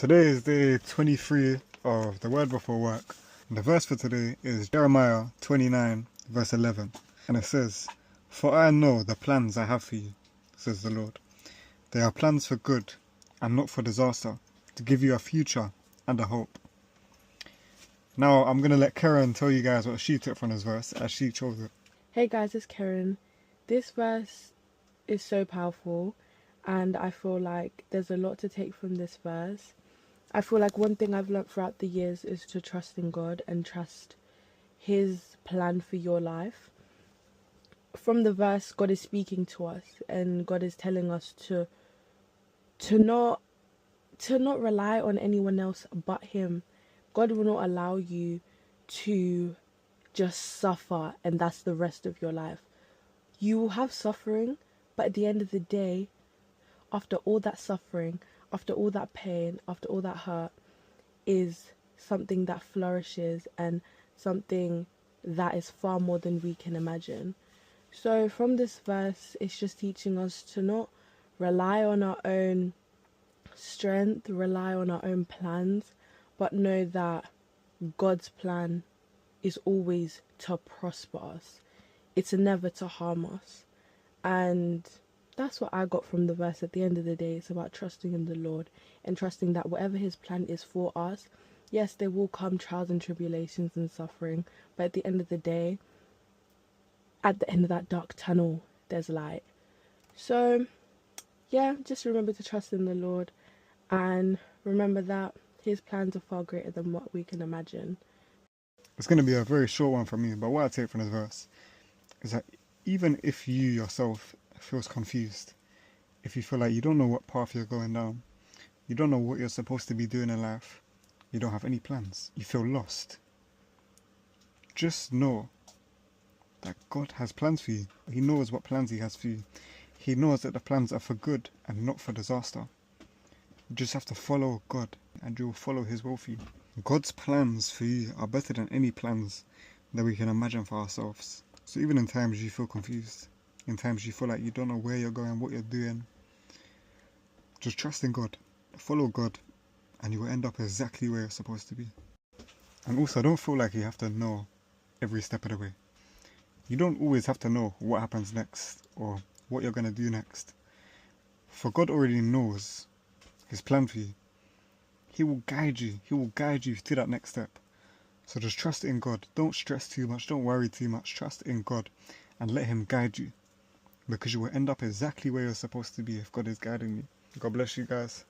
Today is day 23 of the Word Before Work. And the verse for today is Jeremiah 29 verse 11. And it says, "For I know the plans I have for you, says the Lord. They are plans for good and not for disaster, to give you a future and a hope." Now I'm going to let Karen tell you guys what she took from this verse as she chose it. Hey guys, it's Karen. This verse is so powerful, and I feel like there's a lot to take from this verse. I feel like one thing I've learned throughout the years is to trust in God and trust His plan for your life. From the verse, God is speaking to us, and God is telling us to not rely on anyone else but Him. God will not allow you to just suffer and that's the rest of your life. You will have suffering, but at the end of the day, after all that suffering, after all that pain, after all that hurt, is something that flourishes and something that is far more than we can imagine. So from this verse, it's just teaching us to not rely on our own strength, rely on our own plans, but know that God's plan is always to prosper us. It's never to harm us. And that's what I got from the verse. At the end of the day, it's about trusting in the Lord and trusting that whatever His plan is for us, yes, there will come trials and tribulations and suffering, but at the end of the day, at the end of that dark tunnel, there's light. So, yeah, just remember to trust in the Lord and remember that His plans are far greater than what we can imagine. It's going to be a very short one from me, but what I take from this verse is that even if you yourself feels confused, if you feel like you don't know what path you're going down, you don't know what you're supposed to be doing in life, you don't have any plans, you feel lost, just know that God has plans for you. He knows what plans He has for you. He knows that the plans are for good and not for disaster. You just have to follow God and you will follow His will for you. God's plans for you are better than any plans that we can imagine for ourselves. So even in times you feel confused, in times you feel like you don't know where you're going, what you're doing, just trust in God, follow God, and you will end up exactly where you're supposed to be. And also, don't feel like you have to know every step of the way. You don't always have to know what happens next or what you're going to do next. For God already knows His plan for you. He will guide you. He will guide you to that next step. So just trust in God. Don't stress too much. Don't worry too much. Trust in God and let Him guide you. Because you will end up exactly where you're supposed to be if God is guiding you. God bless you guys.